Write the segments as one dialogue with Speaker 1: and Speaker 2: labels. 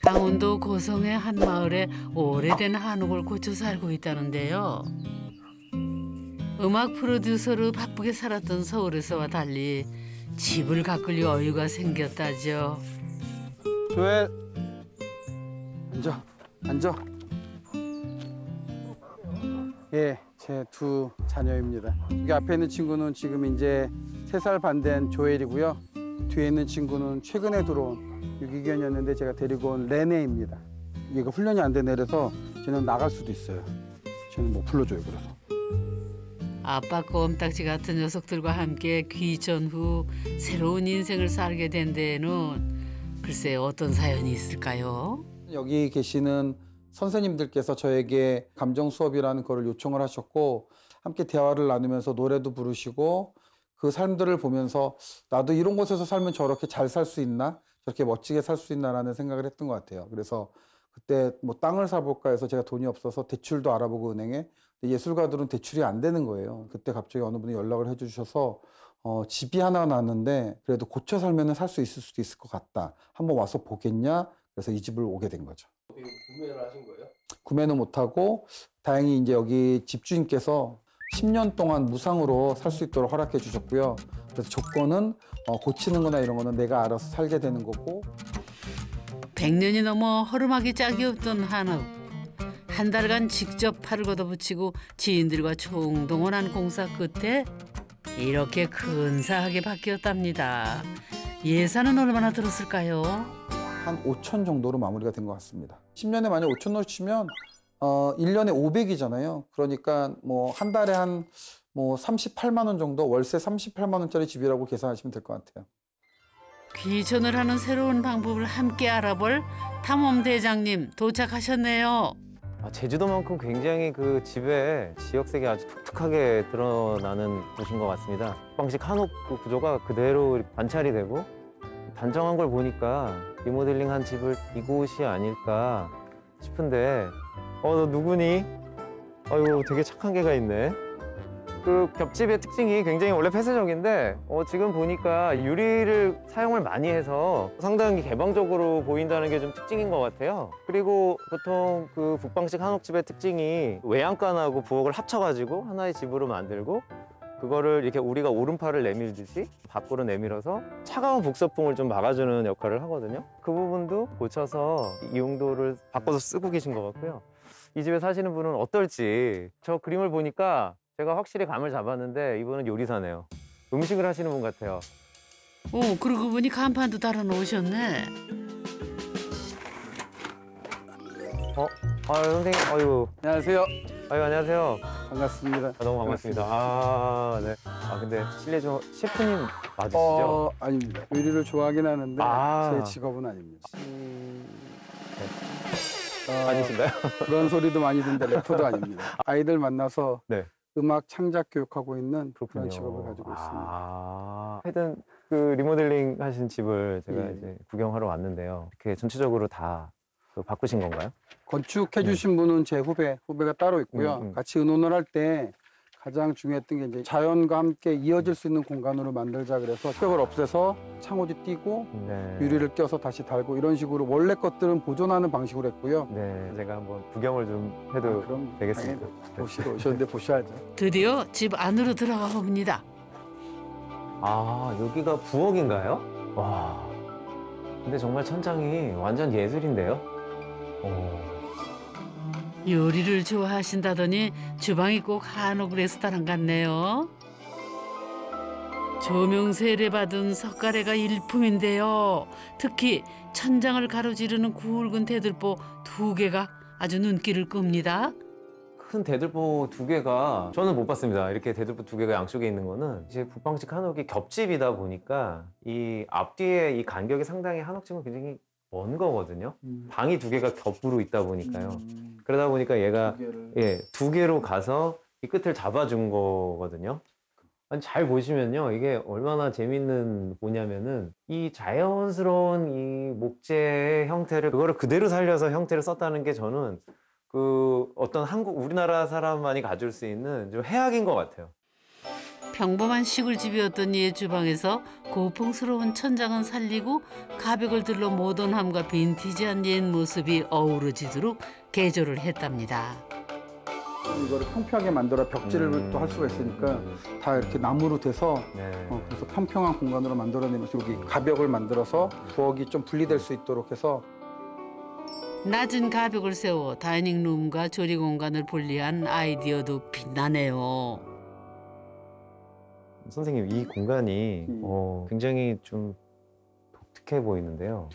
Speaker 1: 강원도 고성의 한 마을에 오래된 한옥을 고쳐 살고 있다는데요. 음악 프로듀서로 바쁘게 살았던 서울에서와 달리 집을 가꿀 여유가 생겼다죠.
Speaker 2: 조엘, 앉아. 예, 제 두 자녀입니다. 여기 앞에 있는 친구는 지금 이제 3살 반 된 조엘이고요. 뒤에 있는 친구는 최근에 들어온 유기견이었는데 제가 데리고 온 레네입니다. 얘가 훈련이 안 된 애라서 쟤는 나갈 수도 있어요. 쟤는 뭐 불러줘요, 그래서.
Speaker 1: 아빠 껌딱지 같은 녀석들과 함께 귀전 후 새로운 인생을 살게 된 데에는 글쎄 어떤 사연이 있을까요?
Speaker 2: 여기 계시는 선생님들께서 저에게 감정 수업이라는 거를 요청을 하셨고 함께 대화를 나누면서 노래도 부르시고 그 삶들을 보면서 나도 이런 곳에서 살면 저렇게 잘 살 수 있나? 저렇게 멋지게 살 수 있나라는 생각을 했던 것 같아요. 그래서 그때 뭐 땅을 사볼까 해서 제가 돈이 없어서 대출도 알아보고 은행에 예술가들은 대출이 안 되는 거예요. 그때 갑자기 어느 분이 연락을 해주셔서 집이 하나 났는데 그래도 고쳐 살면 살 수 있을 수도 있을 것 같다. 한번 와서 보겠냐? 그래서 이 집을 오게 된 거죠.
Speaker 3: 구매를 하신 거예요?
Speaker 2: 구매는 못하고 다행히 이제 여기 집주인께서 10년 동안 무상으로 살 수 있도록 허락해 주셨고요. 그래서 조건은 고치는 거나 이런 거는 내가 알아서 살게 되는 거고.
Speaker 1: 100년이 넘어 허름하기 짝이 없던 한옥. 한 달간 직접 팔을 걷어붙이고 지인들과 총동원한 공사 끝에 이렇게 근사하게 바뀌었답니다. 예산은 얼마나 들었을까요?
Speaker 2: 한 5천 정도로 마무리가 된 것 같습니다. 10년에 만약 5천 넣으시면 1년에 500이잖아요. 그러니까 뭐 한 달에 한 뭐 38만 원 정도, 월세 38만 원짜리 집이라고 계산하시면 될 것 같아요.
Speaker 1: 귀촌을 하는 새로운 방법을 함께 알아볼 탐험 대장님 도착하셨네요.
Speaker 3: 제주도만큼 굉장히 그 집에 지역색이 아주 독특하게 드러나는 곳인 것 같습니다. 방식 한옥 그 구조가 그대로 관찰이 되고 단정한 걸 보니까 리모델링한 집을 이곳이 아닐까 싶은데 너 누구니? 아유 되게 착한 개가 있네. 그 겹집의 특징이 굉장히 원래 폐쇄적인데 지금 보니까 유리를 사용을 많이 해서 상당히 개방적으로 보인다는 게 좀 특징인 것 같아요. 그리고 보통 그 북방식 한옥집의 특징이 외양간하고 부엌을 합쳐가지고 하나의 집으로 만들고 그거를 이렇게 우리가 오른팔을 내밀듯이 밖으로 내밀어서 차가운 북서풍을 좀 막아주는 역할을 하거든요. 그 부분도 고쳐서 이 용도를 바꿔서 쓰고 계신 것 같고요. 이 집에 사시는 분은 어떨지 저 그림을 보니까 제가 확실히 감을 잡았는데 이분은 요리사네요. 음식을 하시는 분 같아요.
Speaker 1: 그러고 보니 간판도 달아놓으셨네.
Speaker 3: 선생님, 아유.
Speaker 2: 안녕하세요.
Speaker 3: 아유, 안녕하세요.
Speaker 2: 반갑습니다.
Speaker 3: 너무 반갑습니다. 네. 근데 실례 좀 셰프님 맞으시죠?
Speaker 2: 아닙니다. 요리를 좋아하긴 하는데 제 직업은 아닙니다.
Speaker 3: 아니신가요?
Speaker 2: 그런 소리도 많이 듣는데 래퍼도 아닙니다. 아이들 만나서
Speaker 3: 네.
Speaker 2: 음악 창작 교육하고 있는
Speaker 3: 그렇군요.
Speaker 2: 그런 직업을 가지고 있습니다.
Speaker 3: 하여튼 그 리모델링 하신 집을 제가
Speaker 2: 예.
Speaker 3: 이제 구경하러 왔는데요. 이렇게 전체적으로 다 바꾸신 건가요?
Speaker 2: 건축해 주신 분은 제 후배가 따로 있고요. 같이 의논을 할 때 가장 중요했던 게 이제 자연과 함께 이어질 수 있는 공간으로 만들자 그래서 벽을 없애서 창호지 띄고
Speaker 3: 네.
Speaker 2: 유리를 껴서 다시 달고 이런 식으로 원래 것들은 보존하는 방식으로 했고요.
Speaker 3: 네, 제가 한번 구경을 좀 해도
Speaker 2: 그럼
Speaker 3: 되겠습니다.
Speaker 2: 당연히 보시러 오셨는데 보셔야죠.
Speaker 1: 드디어 집 안으로 들어가 봅니다.
Speaker 3: 여기가 부엌인가요? 와, 근데 정말 천장이 완전 예술인데요?
Speaker 1: 요리를 좋아하신다더니 주방이 꼭 한옥 레스토랑 같네요. 조명 세례받은 석가래가 일품인데요. 특히 천장을 가로지르는 굵은 대들보 2개가 아주 눈길을 끕니다.
Speaker 3: 큰 대들보 2개가 저는 못 봤습니다. 이렇게 대들보 2개가 양쪽에 있는 거는 이제 북방식 한옥이 겹집이다 보니까 이 앞뒤에 이 간격이 상당히 한옥집은 굉장히 먼 거거든요. 방이 2개가 겹으로 있다 보니까요. 그러다 보니까 얘가 2개로 가서 이 끝을 잡아준 거거든요. 아니, 잘 보시면요, 이게 얼마나 재밌는 보냐면은 이 자연스러운 이 목재의 형태를 그거를 그대로 살려서 형태를 썼다는 게 저는 그 어떤 우리나라 사람만이 가질 수 있는 좀 해악인 것 같아요.
Speaker 1: 평범한 시골집이었던 옛 주방에서 고풍스러운 천장은 살리고 가벽을 들러 모던함과 빈티지한 옛 모습이 어우러지도록 개조를 했답니다.
Speaker 2: 이거를 평평하게 만들어 벽지를 또 할 수가 있으니까 다 이렇게 나무로 돼서
Speaker 3: 네.
Speaker 2: 그래서 평평한 공간으로 만들어내면서 여기 가벽을 만들어서 부엌이 좀 분리될 수 있도록 해서
Speaker 1: 낮은 가벽을 세워 다이닝룸과 조리 공간을 분리한 아이디어도 빛나네요.
Speaker 3: 선생님, 이 공간이 굉장히 좀 독특해 보이는데요.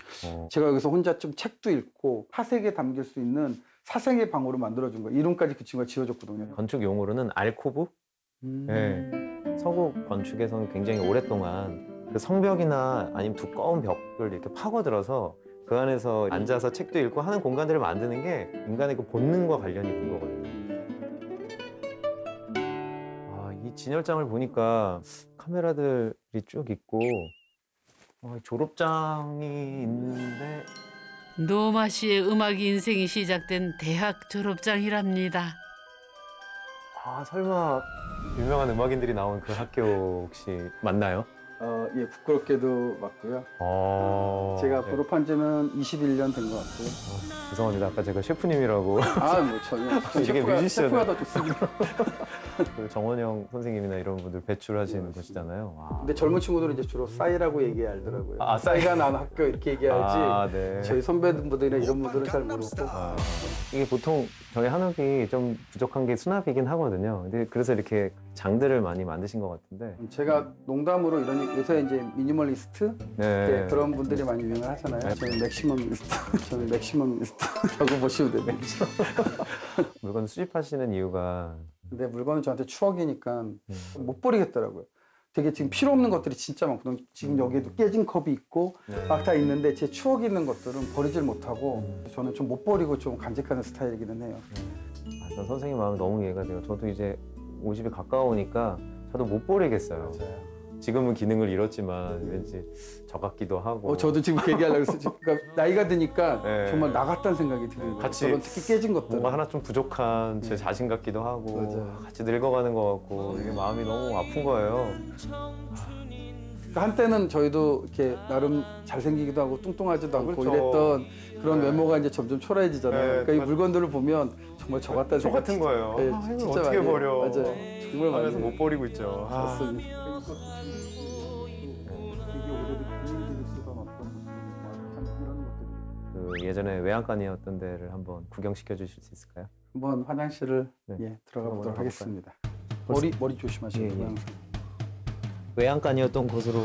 Speaker 2: 제가 여기서 혼자 좀 책도 읽고 사색에 담길 수 있는 사색의 방으로 만들어준 거예요. 이름까지 그 친구가 지어줬거든요.
Speaker 3: 건축 용어로는 알코브? 네. 서구 건축에서는 굉장히 오랫동안 그 성벽이나 아니면 두꺼운 벽을 이렇게 파고들어서 그 안에서 앉아서 책도 읽고 하는 공간들을 만드는 게 인간의 그 본능과 관련이 된 거거든요. 이 진열장을 보니까 카메라들이 쭉 있고 졸업장이 있는데
Speaker 1: 노마 씨의 음악 인생이 시작된 대학 졸업장이랍니다.
Speaker 3: 설마 유명한 음악인들이 나온 그 학교 혹시 맞나요?
Speaker 2: 예, 부끄럽게도 맞고요. 제가 졸업한 지는 21년 된 것 같고요.
Speaker 3: 죄송합니다. 아까 제가 셰프님이라고.
Speaker 2: 뭐 전혀.
Speaker 3: 이게 뮤지션.
Speaker 2: 셰프가 더 좋습니다.
Speaker 3: 그 정원영 선생님이나 이런 분들 배출하시는 곳이잖아요.
Speaker 2: 근데 젊은 친구들은 이제 주로 싸이라고 얘기 알더라고요.
Speaker 3: 싸이.
Speaker 2: 싸이가 나는 학교 이렇게 얘기하지.
Speaker 3: 네.
Speaker 2: 저희 선배들이나 이런 분들은 잘 모르고.
Speaker 3: 이게 보통 저희 한옥이 좀 부족한 게 수납이긴 하거든요. 근데 그래서 이렇게 장들을 많이 만드신 것 같은데.
Speaker 2: 제가 농담으로 이런 요새 이제 미니멀리스트
Speaker 3: 네.
Speaker 2: 그런 분들이 많이 유행을 하잖아요. 저는 맥시멈리스트, 저는 맥시멈리스트라고 보시면 돼요.
Speaker 3: 물건 수집하시는 이유가.
Speaker 2: 근데 물건은 저한테 추억이니까 못 버리겠더라고요. 되게 지금 필요 없는 것들이 진짜 많거든요. 지금 여기에도 깨진 컵이 있고 막 다 있는데 제 추억이 있는 것들은 버리질 못하고 저는 좀 못 버리고 좀 간직하는 스타일이기는 해요.
Speaker 3: 전 선생님 마음이 너무 이해가 돼요. 저도 이제 50이 가까우니까 저도 못 버리겠어요.
Speaker 2: 맞아요.
Speaker 3: 지금은 기능을 잃었지만 왠지 저 같기도 하고.
Speaker 2: 저도 지금 그 얘기하려고 했어요. 그러니까 나이가 드니까
Speaker 3: 네.
Speaker 2: 정말 나갔다는 생각이 드는 거예요.
Speaker 3: 같이
Speaker 2: 저런 특히 깨진 것들.
Speaker 3: 뭔가 하나 좀 부족한 제
Speaker 2: 네.
Speaker 3: 자신 같기도 하고
Speaker 2: 맞아요.
Speaker 3: 같이 늙어가는 것 같고 이게 마음이 너무 아픈 거예요.
Speaker 2: 그러니까 한때는 저희도 이렇게 나름 잘생기기도 하고 뚱뚱하지도 않고
Speaker 3: 그렇죠.
Speaker 2: 이랬던 그런
Speaker 3: 네.
Speaker 2: 외모가 이제 점점 초라해지잖아요.
Speaker 3: 네,
Speaker 2: 그러니까 이
Speaker 3: 맞-
Speaker 2: 물건들을 보면 정말 저 같다는
Speaker 3: 저
Speaker 2: 생각이
Speaker 3: 같은 거예요.
Speaker 2: 네,
Speaker 3: 이걸
Speaker 2: 진짜
Speaker 3: 어떻게
Speaker 2: 많이 해요.
Speaker 3: 버려?
Speaker 2: 맞아요. 정말 많이
Speaker 3: 하면서
Speaker 2: 해요.
Speaker 3: 못 버리고 있죠.
Speaker 2: 맞습니다.
Speaker 3: 그 예전에 외양간이었던 데를 한번 구경시켜 주실 수 있을까요?
Speaker 2: 한번 화장실을
Speaker 3: 네.
Speaker 2: 들어가
Speaker 3: 한번
Speaker 2: 보도록
Speaker 3: 가볼까요?
Speaker 2: 하겠습니다.
Speaker 3: 벌써-
Speaker 2: 머리 조심하시고
Speaker 3: 예, 예.
Speaker 2: 항상.
Speaker 3: 외양간이었던 곳으로.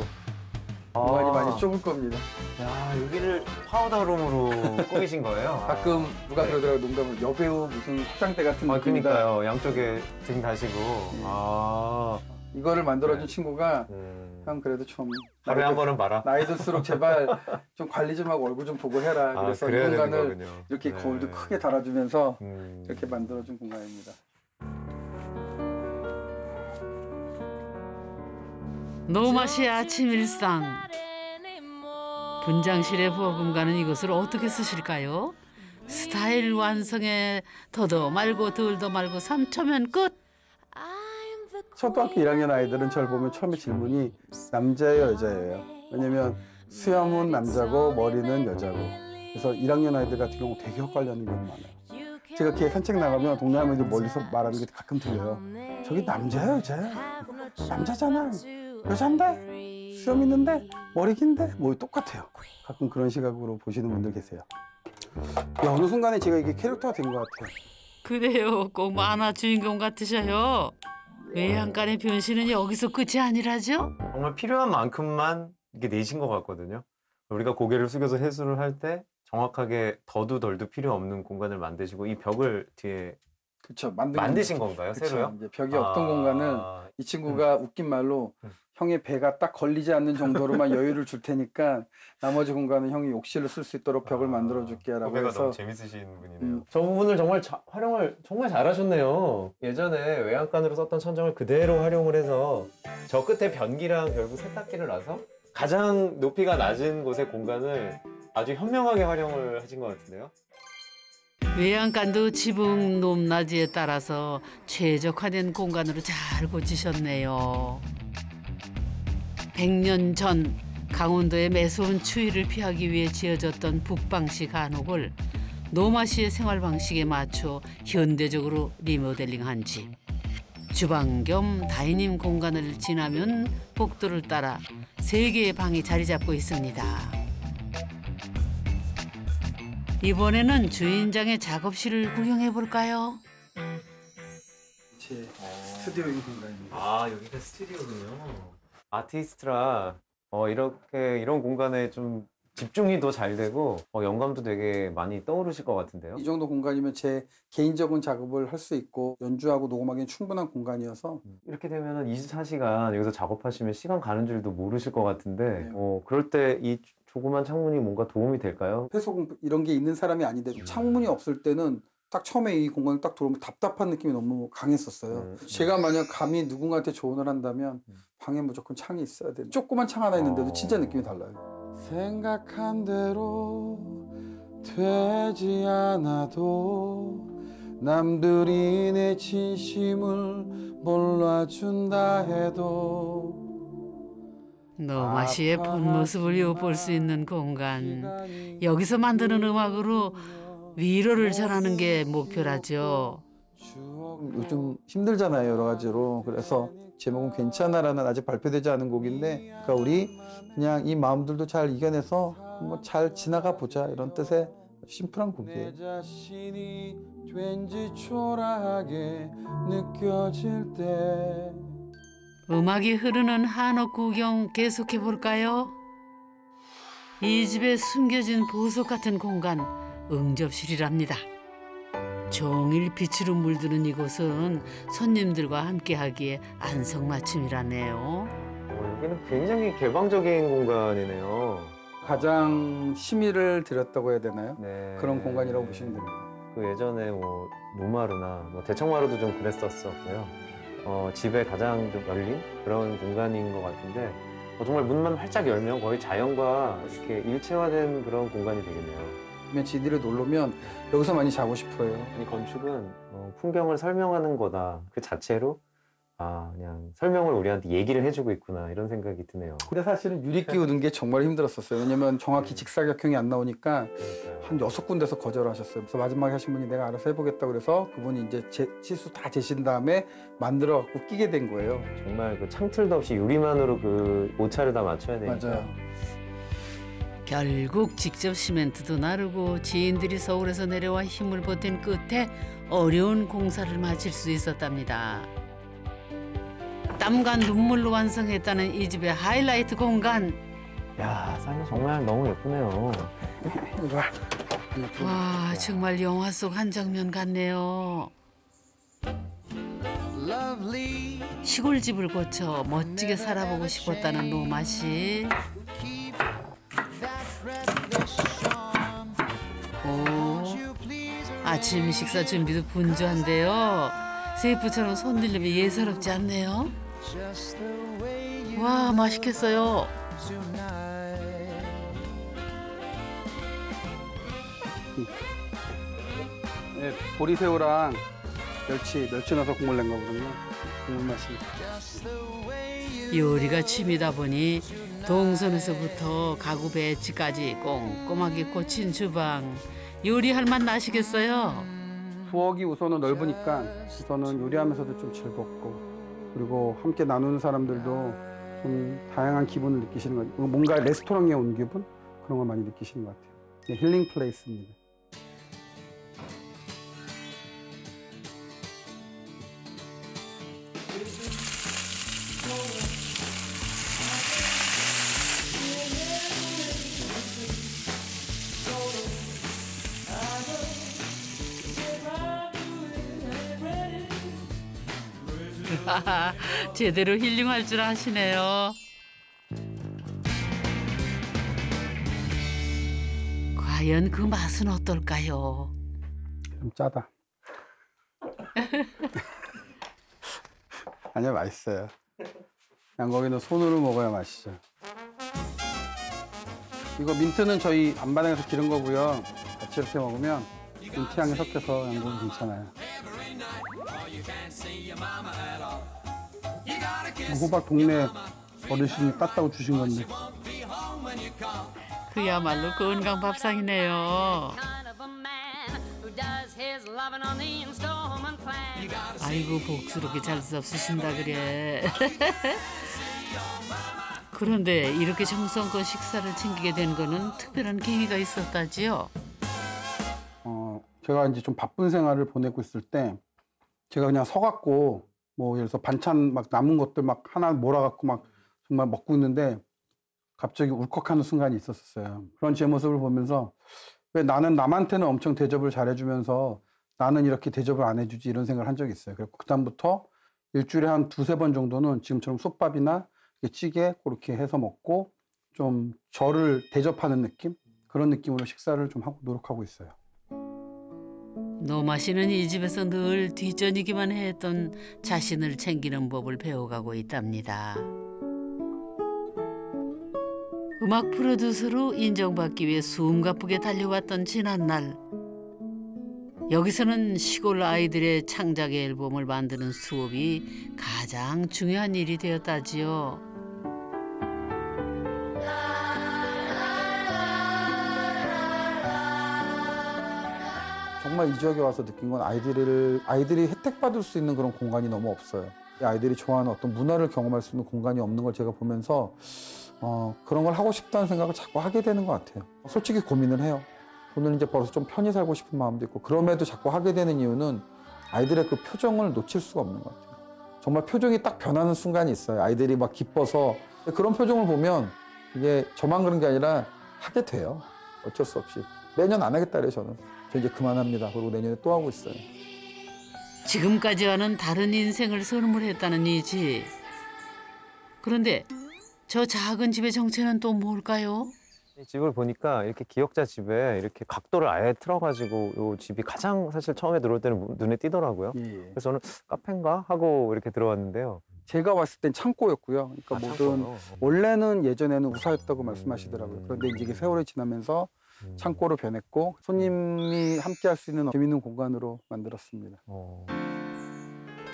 Speaker 2: 공간이 많이 좁을 겁니다.
Speaker 3: 야, 여기를 파우더룸으로 꾸미신 거예요?
Speaker 2: 가끔 누가
Speaker 3: 네.
Speaker 2: 그러더라고요. 농담을 여배우 무슨 화장대 같은 느낌이다.
Speaker 3: 그러니까요. 양쪽에 등 다시고.
Speaker 2: 이거를 만들어준 친구가 형 그래도 좀
Speaker 3: 하루에 한 번은 봐라.
Speaker 2: 나이 들수록 제발 좀 관리 좀 하고 얼굴 좀 보고 해라. 그래서 이
Speaker 3: 그래야 되는
Speaker 2: 공간을
Speaker 3: 거군요.
Speaker 2: 이렇게
Speaker 3: 네.
Speaker 2: 거울도 크게 달아주면서
Speaker 3: 음.
Speaker 2: 이렇게 만들어준 공간입니다.
Speaker 1: 노마 씨의 아침 일상. 분장실의 부엌 공간은 이것을 어떻게 쓰실까요? 스타일 완성에 더도 말고 덜도 말고 3초면 끝.
Speaker 2: 초등학교 1학년 아이들은 저를 보면 처음에 질문이 남자예요, 여자예요? 왜냐면 수염은 남자고 머리는 여자고. 그래서 1학년 아이들 같은 경우 되게 헷갈려하는 경우가 많아요. 제가 이렇게 산책 나가면 동네 할머니들 멀리서 말하는 게 가끔 들려요. 저기 남자야, 여자야? 남자잖아. 여잔데? 수염 있는데? 머리 긴데? 뭐 똑같아요. 가끔 그런 시각으로 보시는 분들 계세요. 야, 어느 순간에 제가 이게 캐릭터가 된 것 같아요.
Speaker 1: 그래요. 꼭 만화 주인공 같으셔요. 외양간의 변신은 여기서 끝이 아니라죠?
Speaker 3: 정말 필요한 만큼만 이렇게 내신 것 같거든요. 우리가 고개를 숙여서 해수를 할 때 정확하게 더도 덜도 필요 없는 공간을 만드시고 이 벽을 뒤에
Speaker 2: 그렇죠.
Speaker 3: 만드신 건가요?
Speaker 2: 그쵸.
Speaker 3: 새로요?
Speaker 2: 이제 벽이 없던 공간을 이 친구가 웃긴 말로 형의 배가 딱 걸리지 않는 정도로만 여유를 줄 테니까 나머지 공간은 형이 욕실을 쓸 수 있도록 벽을 만들어 줄게라고
Speaker 3: 후배가
Speaker 2: 해서
Speaker 3: 너무 재밌으신 분이네요. 저 부분을 정말 활용을 정말 잘하셨네요. 예전에 외양간으로 썼던 천정을 그대로 활용을 해서 저 끝에 변기랑 결국 세탁기를 놔서 가장 높이가 낮은 곳의 공간을 아주 현명하게 활용을 하신 것 같은데요.
Speaker 1: 외양간도 지붕 높낮이에 따라서 최적화된 공간으로 잘 고치셨네요. 100년 전 강원도의 매서운 추위를 피하기 위해 지어졌던 북방식 한옥을 노마시의 생활 방식에 맞춰 현대적으로 리모델링한 집. 주방 겸 다이닝 공간을 지나면 복도를 따라 3개의 방이 자리 잡고 있습니다. 이번에는 주인장의 작업실을 구경해 볼까요?
Speaker 2: 제 스튜디오인 공간입니다.
Speaker 3: 아, 여기가 스튜디오군요. 아티스트라 이렇게 이런 공간에 좀 집중이 더 잘 되고 영감도 되게 많이 떠오르실 것 같은데요.
Speaker 2: 이 정도 공간이면 제 개인적인 작업을 할 수 있고 연주하고 녹음하기엔 충분한 공간이어서
Speaker 3: 이렇게 되면은 24시간 여기서 작업하시면 시간 가는 줄도 모르실 것 같은데
Speaker 2: 네.
Speaker 3: 그럴 때 이 조그만 창문이 뭔가 도움이 될까요?
Speaker 2: 회속 이런 게 있는 사람이 아닌데 창문이 없을 때는 딱 처음에 이 공간을 딱 들어오면 답답한 느낌이 너무 강했었어요. 제가 만약 감히 누군가한테 조언을 한다면 방에 무조건 창이 있어야 돼요. 조그만 창 하나 있는데도 진짜 느낌이 달라요. 생각한 대로 되지 않아도 남들이 내 진심을 몰라준다 해도
Speaker 1: 노마시의 본 모습을 엿볼 수 있는 공간. 여기서 만드는 음악으로 위로를 전하는 게 목표라죠.
Speaker 2: 요즘 힘들잖아요, 여러 가지로. 그래서 제목은 괜찮아라는 아직 발표되지 않은 곡인데, 그러니까 우리 그냥 이 마음들도 잘 이겨내서 뭐 잘 지나가 보자 이런 뜻의 심플한 곡이에요. 내 자신이 왠지 초라하게 느껴질 때.
Speaker 1: 음악이 흐르는 한옥 구경 계속해 볼까요? 이 집에 숨겨진 보석 같은 공간, 응접실이랍니다. 종일 빛으로 물드는 이곳은 손님들과 함께하기에 안성맞춤이라네요.
Speaker 3: 여기는 굉장히 개방적인 공간이네요.
Speaker 2: 가장 심의를 들였다고 해야 되나요?
Speaker 3: 네.
Speaker 2: 그런 공간이라고 보시면 됩니다.
Speaker 3: 그 예전에 뭐 노마루나 뭐 대청마루도 좀 그랬었고요. 집에 가장 좀 열린 그런 공간인 것 같은데 정말 문만 활짝 열면 거의 자연과 이렇게 일체화된 그런 공간이 되겠네요.
Speaker 2: 그러면 지들이 놀러면 여기서 많이 자고 싶어요.
Speaker 3: 이 건축은 풍경을 설명하는 거다 그 자체로 그냥 설명을 우리한테 얘기를 해주고 있구나 이런 생각이 드네요.
Speaker 2: 근데 사실은 유리 끼우는 게 정말 힘들었었어요. 왜냐면 정확히 직사각형이 안 나오니까 한 6군데서 거절하셨어요. 그래서 마지막에 하신 분이 내가 알아서 해보겠다고 그래서 그분이 이제 치수 다 재신 다음에 만들어 갖고 끼게 된 거예요.
Speaker 3: 정말 그 창틀도 없이 유리만으로 그 오차를 다 맞춰야 되니까.
Speaker 2: 맞아요.
Speaker 1: 결국 직접 시멘트도 나르고 지인들이 서울에서 내려와 힘을 보탠 끝에 어려운 공사를 마칠 수 있었답니다. 땀과 눈물로 완성했다는 이 집의 하이라이트 공간.
Speaker 3: 야, 사진 정말 너무 예쁘네요.
Speaker 1: 와, 정말 영화 속 한 장면 같네요. 시골집을 고쳐 멋지게 살아보고 싶었다는 노마씨. 아침 식사 준비도 분주한데요. 셰프처럼 손들림이 예사롭지 않네요. 와, 맛있겠어요.
Speaker 2: 네, 보리새우랑 멸치 넣어서 국물 낸 거거든요. 그 맛이.
Speaker 1: 요리가 취미다 보니 동선에서부터 가구 배치까지 꼼꼼하게 고친 주방. 요리할 맛 나시겠어요?
Speaker 2: 부엌이 우선은 넓으니까 우선은 요리하면서도 좀 즐겁고 그리고 함께 나누는 사람들도 좀 다양한 기분을 느끼시는 것 같아요. 뭔가 레스토랑에 온 기분? 그런 걸 많이 느끼시는 것 같아요. 네, 힐링 플레이스입니다.
Speaker 1: 제대로 힐링할 줄 아시네요. 과연 그 맛은 어떨까요?
Speaker 2: 좀 짜다. 아니요, 맛있어요. 양고기는 손으로 먹어야 맛있죠. 이거 민트는 저희 안마당에서 기른 거고요. 같이 이렇게 먹으면
Speaker 4: 좀 취향이 섞여서 양고기 괜찮아요. 호박 동네 어르신이 땄다고 주신 건데.
Speaker 1: 그야말로 건강 밥상이네요. 아이고 복스럽게 잘 섭쓰신다 그래. 그런데 이렇게 정성껏 식사를 챙기게 된 거는 특별한 계기가 있었다지요.
Speaker 4: 제가 이제 좀 바쁜 생활을 보내고 있을 때 제가 그냥 서갖고 뭐 예를 들어서 반찬 막 남은 것들 막 하나 몰아갖고 막 정말 먹고 있는데 갑자기 울컥하는 순간이 있었어요. 그런 제 모습을 보면서 왜 나는 남한테는 엄청 대접을 잘해주면서 나는 이렇게 대접을 안 해주지 이런 생각을 한 적이 있어요. 그래서 그다음부터 일주일에 한 두세 번 정도는 지금처럼 솥밥이나 찌개 그렇게 해서 먹고 좀 저를 대접하는 느낌? 그런 느낌으로 식사를 좀 하고 노력하고 있어요.
Speaker 1: 노마 씨는 이 집에서 늘 뒷전이기만 했던 자신을 챙기는 법을 배워가고 있답니다. 음악 프로듀서로 인정받기 위해 숨가쁘게 달려왔던 지난날. 여기서는 시골 아이들의 창작 앨범을 만드는 수업이 가장 중요한 일이 되었다지요.
Speaker 2: 정말 이 지역에 와서 느낀 건 아이들이 혜택받을 수 있는 그런 공간이 너무 없어요. 아이들이 좋아하는 어떤 문화를 경험할 수 있는 공간이 없는 걸 제가 보면서 그런 걸 하고 싶다는 생각을 자꾸 하게 되는 것 같아요. 솔직히 고민을 해요. 오늘 이제 벌써 좀 편히 살고 싶은 마음도 있고 그럼에도 자꾸 하게 되는 이유는 아이들의 그 표정을 놓칠 수가 없는 것 같아요. 정말 표정이 딱 변하는 순간이 있어요. 아이들이 막 기뻐서 그런 표정을 보면 이게 저만 그런 게 아니라 하게 돼요. 어쩔 수 없이. 매년 안 하겠다 그래요 저는. 저 이제 그만합니다. 그리고 내년에 또 하고 있어요.
Speaker 1: 지금까지와는 다른 인생을 선물했다는 이 집. 그런데 저 작은 집의 정체는 또 뭘까요?
Speaker 3: 이 집을 보니까 이렇게 기역자 집에 이렇게 각도를 아예 틀어가지고 이 집이 가장 사실 처음에 들어올 때는 눈에 띄더라고요.
Speaker 4: 예.
Speaker 3: 그래서 저는 카페인가 하고 이렇게 들어왔는데요.
Speaker 4: 제가 왔을 땐 창고였고요. 그러니까 모든
Speaker 3: 창고요.
Speaker 4: 원래는 예전에는 우사였다고 말씀하시더라고요. 그런데 이제 이게 세월이 지나면서 창고로 변했고 손님이 함께 할 수 있는 재밌는 공간으로 만들었습니다.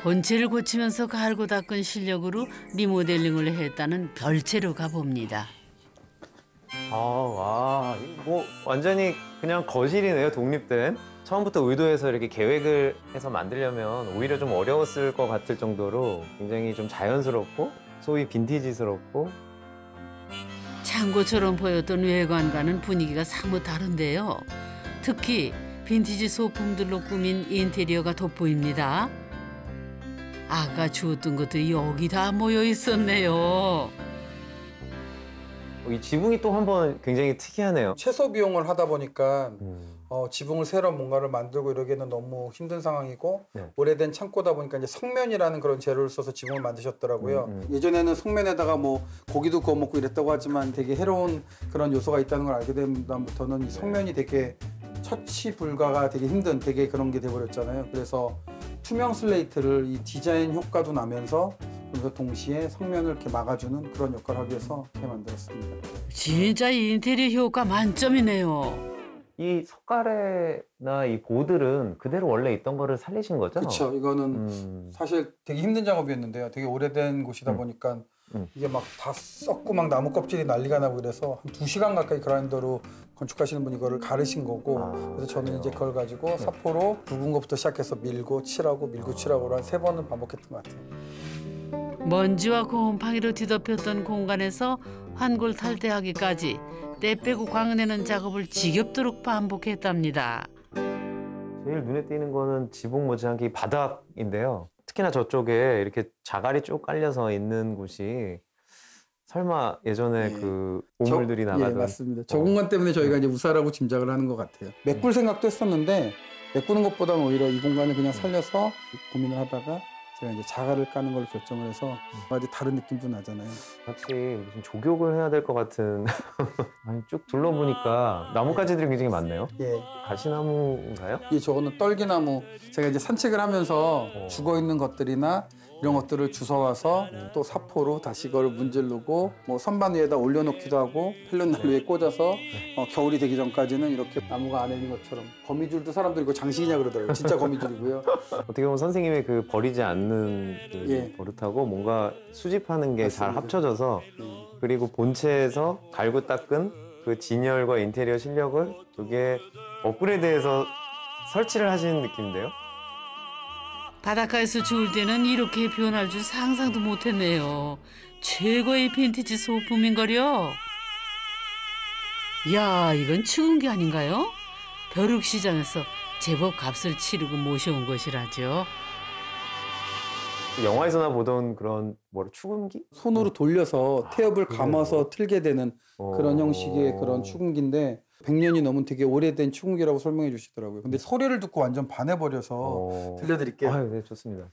Speaker 1: 본체를 고치면서 갈고 닦은 실력으로 리모델링을 했다는 별채로 가봅니다.
Speaker 3: 와, 뭐 완전히 그냥 거실이네요, 독립된. 처음부터 의도해서 이렇게 계획을 해서 만들려면 오히려 좀 어려웠을 것 같을 정도로 굉장히 좀 자연스럽고 소위 빈티지스럽고.
Speaker 1: 창고처럼 보였던 외관과는 분위기가 사뭇 다른데요. 특히 빈티지 소품들로 꾸민 인테리어가 돋보입니다. 아까 주웠던 것들이 여기 다 모여 있었네요.
Speaker 3: 이 지붕이 또 한번 굉장히 특이하네요.
Speaker 2: 최소 비용을 하다 보니까 지붕을 새로 뭔가를 만들고 이러기에는 너무 힘든 상황이고
Speaker 3: 네.
Speaker 2: 오래된 창고다 보니까 이제 성면이라는 그런 재료를 써서 지붕을 만드셨더라고요.
Speaker 4: 예전에는 성면에다가 뭐 고기도 구워 먹고 이랬다고 하지만 되게 해로운 그런 요소가 있다는 걸 알게 된 다음부터는 이 성면이 되게 처치 불가가 되게 힘든 되게 그런 게 돼버렸잖아요. 그래서 투명 슬레이트를 이 디자인 효과도 나면서 그래서 동시에 성면을 이렇게 막아주는 그런 역할을 하기 위해서 이렇게 만들었습니다.
Speaker 1: 진짜 인테리어 효과 만점이네요.
Speaker 3: 이 석가래나 이 보들은 그대로 원래 있던 거를 살리신 거죠?
Speaker 2: 그렇죠. 이거는 사실 되게 힘든 작업이었는데요. 되게 오래된 곳이다 보니까 이게 막 다 썩고 막 나무 껍질이 난리가 나고 그래서 한 2시간 가까이 그라인더로 건축하시는 분이 이거를 가르신 거고 그래서 저는 이제 그걸 가지고 사포로 굵은 것부터 시작해서 밀고 칠하고 밀고 칠하고 한 3번은 반복했던 것 같아요.
Speaker 1: 먼지와 곰팡이로 뒤덮였던 공간에서 환골 탈퇴하기까지 때 빼고 광내는 작업을 지겹도록 반복했답니다.
Speaker 3: 제일 눈에 띄는 거는 지붕 못지않게 이 바닥인데요. 특히나 저쪽에 이렇게 자갈이 쭉 깔려서 있는 곳이 설마 예전에
Speaker 2: 예.
Speaker 3: 그 보물들이 나가던
Speaker 2: 예, 맞습니다. 저 공간 때문에 저희가 이제 우사라고 짐작을 하는 것 같아요. 메꿀 생각도 했었는데 메꾸는 것보다는 오히려 이 공간을 그냥 살려서 고민을 하다가 제가 이제 자갈을 까는 걸 결정을 해서 아주 다른 느낌도 나잖아요.
Speaker 3: 같이 무슨 조격을 해야 될 것 같은 아니 쭉 둘러보니까 나뭇가지들이 굉장히 많네요.
Speaker 2: 예.
Speaker 3: 가시나무인가요?
Speaker 2: 이 저거는 떨기나무. 제가 이제 산책을 하면서 죽어 있는 것들이나 이런 것들을 주워와서 또 사포로 다시 그걸 문지르고 뭐 선반 위에다 올려놓기도 하고 펠륜난로 위에 꽂아서 겨울이 되기 전까지는 이렇게 나무가 안에 있는 것처럼 거미줄도 사람들이 이거 장식이냐 그러더라고요. 진짜 거미줄이고요.
Speaker 3: 어떻게 보면 선생님의 그 버리지 않는 그
Speaker 2: 예.
Speaker 3: 버릇하고 뭔가 수집하는 게 잘
Speaker 2: 맞습니다.
Speaker 3: 합쳐져서 그리고 본체에서 갈고 닦은 그 진열과 인테리어 실력을 이게 업그레이드해서 설치를 하시는 느낌인데요.
Speaker 1: 바닷가에서 죽을 때는 이렇게 변할 줄 상상도 못했네요. 최고의 빈티지 소품인걸요. 야, 이건 죽은 게 아닌가요? 벼룩시장에서 제법 값을 치르고 모셔온 것이라죠.
Speaker 3: 영화에서나 보던 그런 추금기?
Speaker 2: 손으로 돌려서 태엽을 감아서 틀게 되는 그런 형식의 그런 축음기인데 100년이 넘은 되게 오래된 축음기라고 설명해 주시더라고요. 근데 소리를 듣고 완전 반해버려서 들려드릴게요.
Speaker 3: 아유, 네, 좋습니다.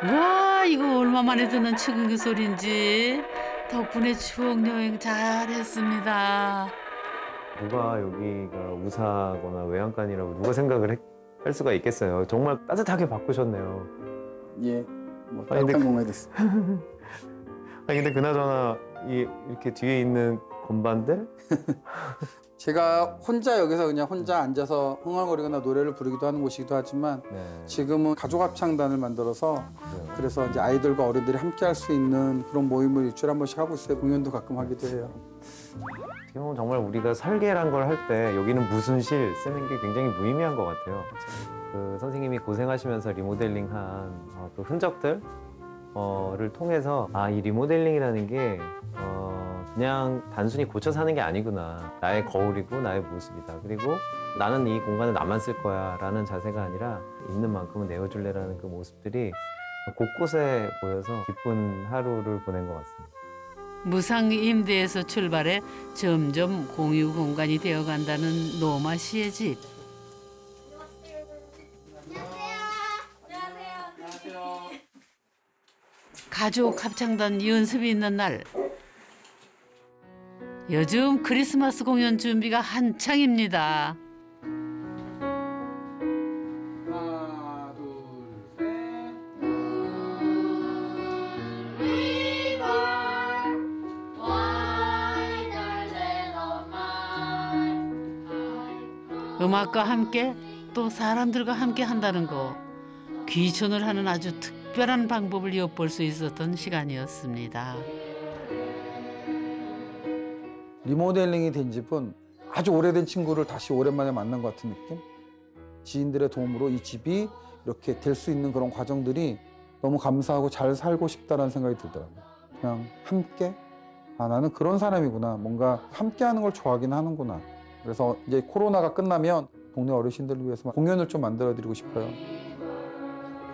Speaker 1: 와, 이거 얼마 만에 듣는 축음기 소리인지 덕분에 추억 여행 잘했습니다.
Speaker 3: 누가 여기가 우사거나 외양간이라고 누가 생각을 할 수가 있겠어요. 정말 따뜻하게 바꾸셨네요.
Speaker 2: 예, 뭐
Speaker 3: 아니, 근데
Speaker 2: 따뜻한 공간이 됐어.
Speaker 3: 아니 근데 그나저나 이렇게 뒤에 있는 건반들
Speaker 2: 제가 혼자 여기서 그냥 혼자 앉아서 흥얼거리거나 노래를 부르기도 하는 곳이기도 하지만 지금은 가족 합창단을 만들어서 그래서 이제 아이들과 어른들이 함께 할 수 있는 그런 모임을 일주일에 한 번씩 하고 있어요. 공연도 가끔 하기도 해요.
Speaker 3: 어떻게 보면 정말 우리가 설계란 걸 할 때 여기는 무슨 실 쓰는 게 굉장히 무의미한 것 같아요. 그 선생님이 고생하시면서 리모델링한 그 흔적들 를 통해서 이 리모델링이라는 게 그냥 단순히 고쳐 사는 게 아니구나. 나의 거울이고 나의 모습이다. 그리고 나는 이 공간을 나만 쓸 거야 라는 자세가 아니라 있는 만큼은 내어줄래라는 그 모습들이 곳곳에 보여서 기쁜 하루를 보낸 것 같습니다.
Speaker 1: 무상 임대에서 출발해 점점 공유 공간이 되어간다는 노마 씨의 집. 가족 합창단 연습이 있는 날. 요즘 크리스마스 공연 준비가 한창입니다.
Speaker 2: 하나, 둘, 셋.
Speaker 1: 음악과 함께 또 사람들과 함께 한다는 거. 귀촌을 하는 아주 특별한 방법을 엿볼 수 있었던 시간이었습니다.
Speaker 2: 리모델링이 된 집은 아주 오래된 친구를 다시 오랜만에 만난 것 같은 느낌? 지인들의 도움으로 이 집이 이렇게 될 수 있는 그런 과정들이 너무 감사하고 잘 살고 싶다는 생각이 들더라고요. 그냥 함께? 나는 그런 사람이구나. 뭔가 함께 하는 걸 좋아하긴 하는구나. 그래서 이제 코로나가 끝나면 동네 어르신들을 위해서 공연을 좀 만들어 드리고 싶어요.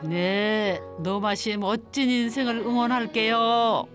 Speaker 1: 네, 노마 씨의 멋진 인생을 응원할게요.